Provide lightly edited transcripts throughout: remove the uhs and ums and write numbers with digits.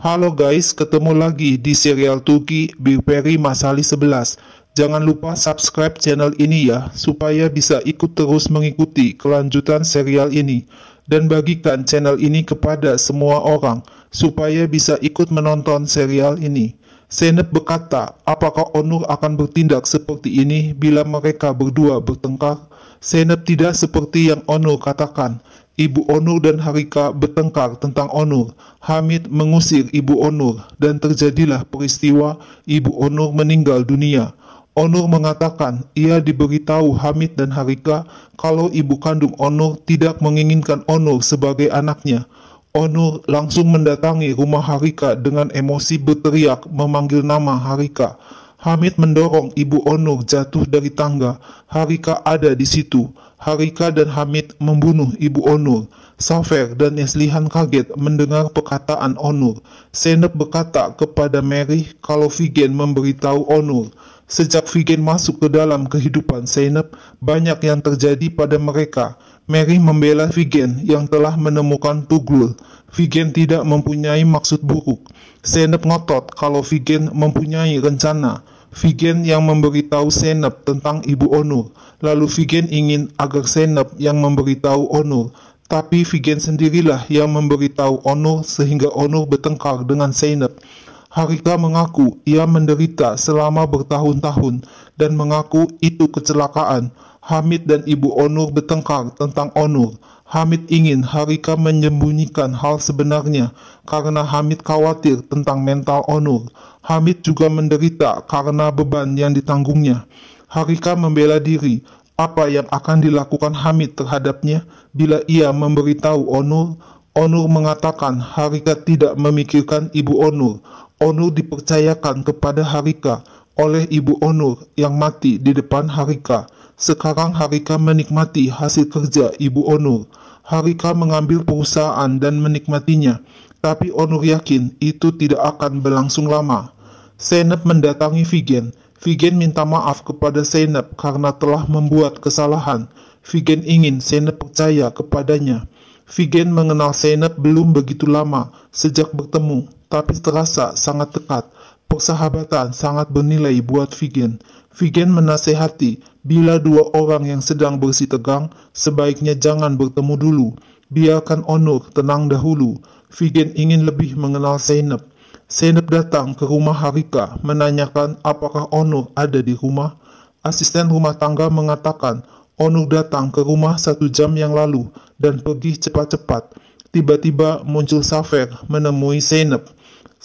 Halo guys, ketemu lagi di serial Turki Big Peri Masali 11. Jangan lupa subscribe channel ini ya, supaya bisa ikut terus mengikuti kelanjutan serial ini. Dan bagikan channel ini kepada semua orang, supaya bisa ikut menonton serial ini. Zeynep berkata, apakah Onur akan bertindak seperti ini bila mereka berdua bertengkar? Zeynep tidak seperti yang Onur katakan. Ibu Onur dan Harika bertengkar tentang Onur. Hamid mengusir Ibu Onur dan terjadilah peristiwa Ibu Onur meninggal dunia. Onur mengatakan ia diberitahu Hamid dan Harika kalau ibu kandung Onur tidak menginginkan Onur sebagai anaknya. Onur langsung mendatangi rumah Harika dengan emosi berteriak memanggil nama Harika. Hamid mendorong Ibu Onur jatuh dari tangga. Harika ada di situ. Harika dan Hamid membunuh Ibu Onur. Safer dan Neslihan kaget mendengar perkataan Onur. Zeynep berkata kepada Mary kalau Figen memberitahu Onur. Sejak Figen masuk ke dalam kehidupan Zeynep, banyak yang terjadi pada mereka. Mary membela Figen yang telah menemukan Tuglul. Figen tidak mempunyai maksud buruk. Zeynep ngotot kalau Figen mempunyai rencana. Figen yang memberitahu Zeynep tentang Ibu Onur. Lalu Figen ingin agar Zeynep yang memberitahu Onur. Tapi Figen sendirilah yang memberitahu Onur sehingga Onur bertengkar dengan Zeynep. Harika mengaku ia menderita selama bertahun-tahun dan mengaku itu kecelakaan. Hamid dan Ibu Onur bertengkar tentang Onur. Hamid ingin Harika menyembunyikan hal sebenarnya karena Hamid khawatir tentang mental Onur. Hamid juga menderita karena beban yang ditanggungnya. Harika membela diri. Apa yang akan dilakukan Hamid terhadapnya bila ia memberitahu Onur? Onur mengatakan Harika tidak memikirkan Ibu Onur. Onur dipercayakan kepada Harika oleh Ibu Onur yang mati di depan Harika. Sekarang Harika menikmati hasil kerja Ibu Onur. Harika mengambil perusahaan dan menikmatinya, tapi Onur yakin itu tidak akan berlangsung lama. Zeynep mendatangi Figen. Figen minta maaf kepada Zeynep karena telah membuat kesalahan. Figen ingin Zeynep percaya kepadanya. Figen mengenal Zeynep belum begitu lama sejak bertemu, tapi terasa sangat dekat. Persahabatan sangat bernilai buat Figen. Figen menasehati, bila dua orang yang sedang bersitegang, sebaiknya jangan bertemu dulu. Biarkan Onur tenang dahulu. Figen ingin lebih mengenal Zeynep. Zeynep datang ke rumah Harika, menanyakan apakah Onur ada di rumah. Asisten rumah tangga mengatakan, Onur datang ke rumah 1 jam yang lalu dan pergi cepat-cepat. Tiba-tiba muncul Safer menemui Zeynep.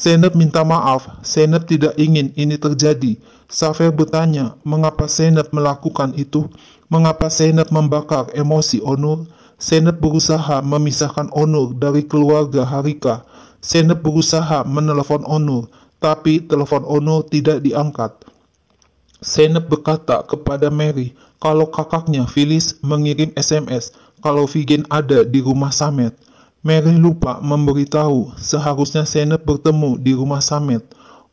Zeynep minta maaf, Zeynep tidak ingin ini terjadi. Safer bertanya, mengapa Zeynep melakukan itu? Mengapa Zeynep membakar emosi Onur? Zeynep berusaha memisahkan Onur dari keluarga Harika. Zeynep berusaha menelepon Onur, tapi telepon Onur tidak diangkat. Zeynep berkata kepada Mary kalau kakaknya Phyllis mengirim SMS kalau Figen ada di rumah Samet. Mary lupa memberitahu seharusnya Zeynep bertemu di rumah Samet.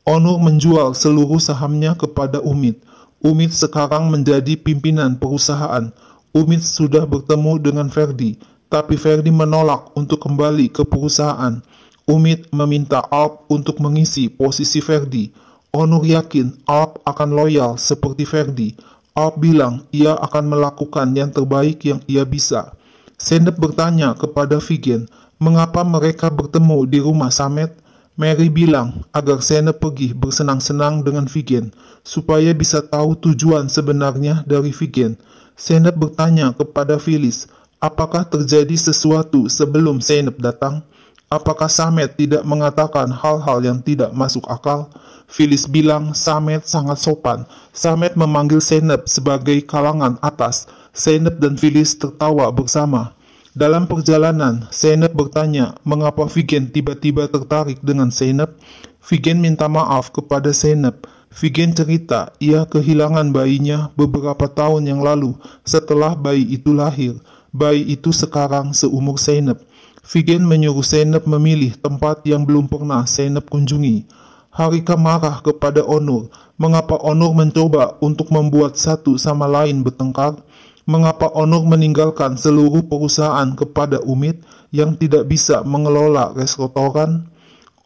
Onur menjual seluruh sahamnya kepada Umid. Umid sekarang menjadi pimpinan perusahaan. Umid sudah bertemu dengan Ferdi, tapi Ferdi menolak untuk kembali ke perusahaan. Umid meminta Alp untuk mengisi posisi Ferdi. Onur yakin Alp akan loyal seperti Ferdi. Alp bilang ia akan melakukan yang terbaik yang ia bisa. Zeynep bertanya kepada Figen, mengapa mereka bertemu di rumah Samet? Mary bilang agar Zeynep pergi bersenang-senang dengan Figen, supaya bisa tahu tujuan sebenarnya dari Figen. Zeynep bertanya kepada Phyllis, apakah terjadi sesuatu sebelum Zeynep datang? Apakah Samet tidak mengatakan hal-hal yang tidak masuk akal? Phyllis bilang Samet sangat sopan. Samet memanggil Zeynep sebagai kalangan atas. Zeynep dan Phyllis tertawa bersama. Dalam perjalanan, Zeynep bertanya mengapa Figen tiba-tiba tertarik dengan Zeynep. Figen minta maaf kepada Zeynep. Figen cerita ia kehilangan bayinya beberapa tahun yang lalu setelah bayi itu lahir. Bayi itu sekarang seumur Zeynep. Figen menyuruh Zeynep memilih tempat yang belum pernah Zeynep kunjungi. Harika marah kepada Onur. Mengapa Onur mencoba untuk membuat satu sama lain bertengkar? Mengapa Onur meninggalkan seluruh perusahaan kepada Umid yang tidak bisa mengelola restoran?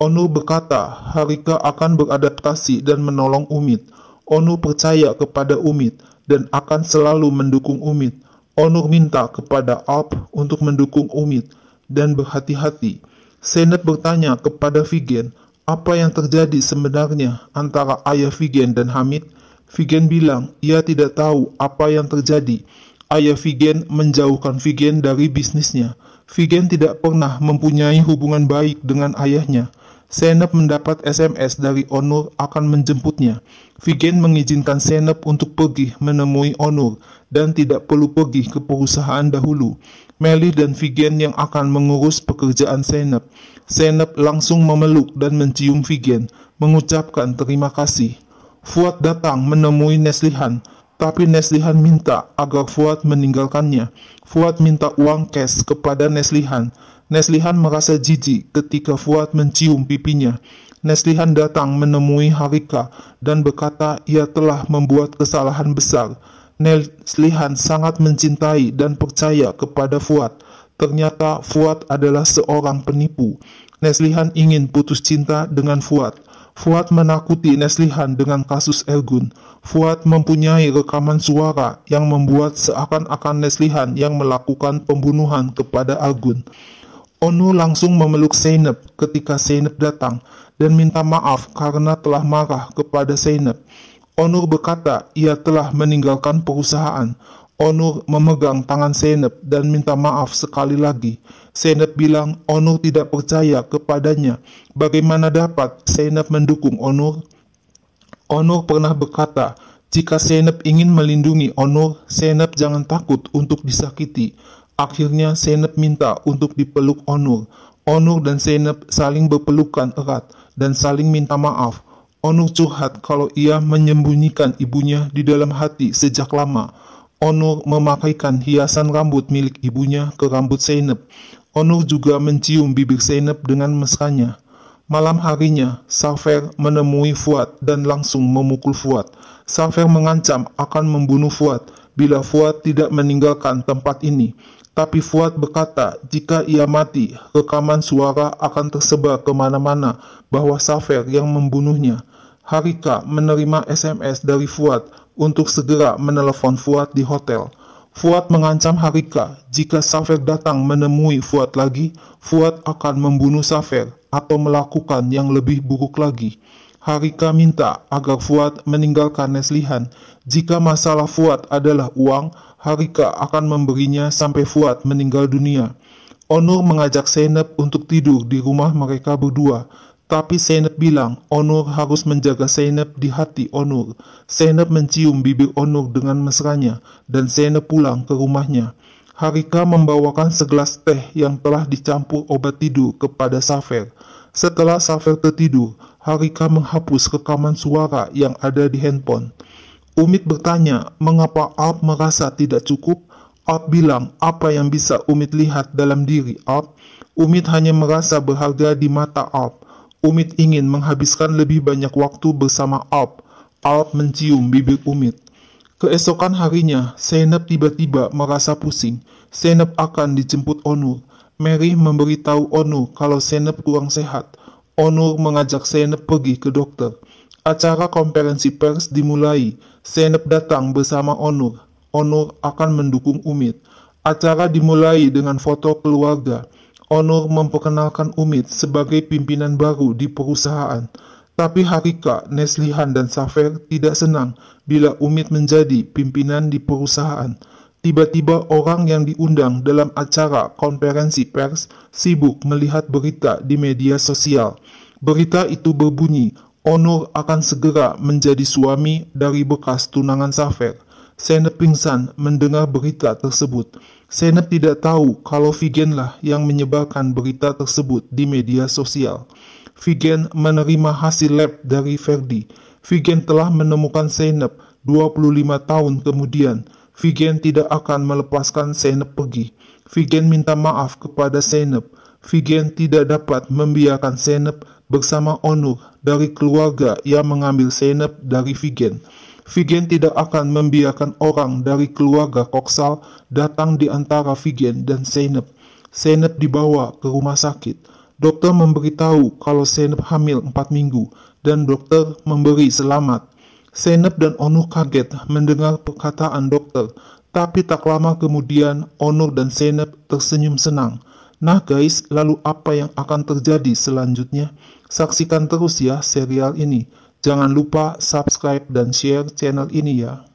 Onur berkata Harika akan beradaptasi dan menolong Umid. Onur percaya kepada Umid dan akan selalu mendukung Umid. Onur minta kepada Alp untuk mendukung Umid dan berhati-hati. Zeynep bertanya kepada Figen, apa yang terjadi sebenarnya antara ayah Figen dan Hamid? Figen bilang ia tidak tahu apa yang terjadi. Ayah Figen menjauhkan Figen dari bisnisnya. Figen tidak pernah mempunyai hubungan baik dengan ayahnya. Zeynep mendapat SMS dari Onur akan menjemputnya. Figen mengizinkan Zeynep untuk pergi menemui Onur dan tidak perlu pergi ke perusahaan dahulu. Melih dan Figen yang akan mengurus pekerjaan Zeynep. Zeynep langsung memeluk dan mencium Figen, mengucapkan terima kasih. Fuad datang menemui Neslihan, tapi Neslihan minta agar Fuad meninggalkannya. Fuad minta uang cash kepada Neslihan. Neslihan merasa jijik ketika Fuad mencium pipinya. Neslihan datang menemui Harika dan berkata ia telah membuat kesalahan besar. Neslihan sangat mencintai dan percaya kepada Fuad. Ternyata Fuad adalah seorang penipu. Neslihan ingin putus cinta dengan Fuad. Fuad menakuti Neslihan dengan kasus Ergun. Fuad mempunyai rekaman suara yang membuat seakan-akan Neslihan yang melakukan pembunuhan kepada Ergun. Onur langsung memeluk Zeynep ketika Zeynep datang dan minta maaf karena telah marah kepada Zeynep. Onur berkata ia telah meninggalkan perusahaan. Onur memegang tangan Zeynep dan minta maaf sekali lagi. Zeynep bilang Onur tidak percaya kepadanya. Bagaimana dapat Zeynep mendukung Onur? Onur pernah berkata, jika Zeynep ingin melindungi Onur, Zeynep jangan takut untuk disakiti. Akhirnya Zeynep minta untuk dipeluk Onur. Onur dan Zeynep saling berpelukan erat dan saling minta maaf. Onur curhat kalau ia menyembunyikan ibunya di dalam hati sejak lama. Onur memakaikan hiasan rambut milik ibunya ke rambut Zeynep. Onur juga mencium bibir Zeynep dengan mesranya. Malam harinya, Safer menemui Fuad dan langsung memukul Fuad. Safer mengancam akan membunuh Fuad bila Fuad tidak meninggalkan tempat ini. Tapi Fuad berkata jika ia mati, rekaman suara akan tersebar kemana-mana bahwa Safer yang membunuhnya. Harika menerima SMS dari Fuad untuk segera menelepon Fuad di hotel. Fuad mengancam Harika jika Safer datang menemui Fuad lagi, Fuad akan membunuh Safer atau melakukan yang lebih buruk lagi. Harika minta agar Fuad meninggalkan Neslihan. Jika masalah Fuad adalah uang, Harika akan memberinya sampai Fuad meninggal dunia. Onur mengajak Zeynep untuk tidur di rumah mereka berdua. Tapi Zeynep bilang Onur harus menjaga Zeynep di hati Onur. Zeynep mencium bibir Onur dengan mesranya dan Zeynep pulang ke rumahnya. Harika membawakan segelas teh yang telah dicampur obat tidur kepada Safer. Setelah Safer tertidur, Harika menghapus rekaman suara yang ada di handphone. Umid bertanya mengapa Alp merasa tidak cukup. Alp bilang apa yang bisa Umid lihat dalam diri Alp. Umid hanya merasa berharga di mata Alp. Umid ingin menghabiskan lebih banyak waktu bersama Alp. Alp mencium bibir Umid. Keesokan harinya, Zeynep tiba-tiba merasa pusing. Zeynep akan dijemput Onur. Mary memberitahu Onur kalau Zeynep kurang sehat. Onur mengajak Zeynep pergi ke dokter. Acara konferensi pers dimulai. Zeynep datang bersama Onur. Onur akan mendukung Umid. Acara dimulai dengan foto keluarga. Onur memperkenalkan Umid sebagai pimpinan baru di perusahaan. Tapi Harika, Neslihan, dan Safer tidak senang bila Umid menjadi pimpinan di perusahaan. Tiba-tiba orang yang diundang dalam acara konferensi pers sibuk melihat berita di media sosial. Berita itu berbunyi, Onur akan segera menjadi suami dari bekas tunangan Safer. Zeynep pingsan mendengar berita tersebut. Zeynep tidak tahu kalau Figenlah yang menyebarkan berita tersebut di media sosial. Figen menerima hasil lab dari Ferdi. Figen telah menemukan Zeynep 25 tahun kemudian. Figen tidak akan melepaskan Zeynep pergi. Figen minta maaf kepada Zeynep. Figen tidak dapat membiarkan Zeynep bersama Onur dari keluarga yang mengambil Zeynep dari Figen. Figen tidak akan membiarkan orang dari keluarga Koksal datang di antara Figen dan Zeynep. Zeynep dibawa ke rumah sakit. Dokter memberitahu kalau Zeynep hamil 4 minggu dan dokter memberi selamat. Zeynep dan Onur kaget mendengar perkataan dokter, tapi tak lama kemudian Onur dan Zeynep tersenyum senang. Nah guys, lalu apa yang akan terjadi selanjutnya? Saksikan terus ya serial ini. Jangan lupa subscribe dan share channel ini ya.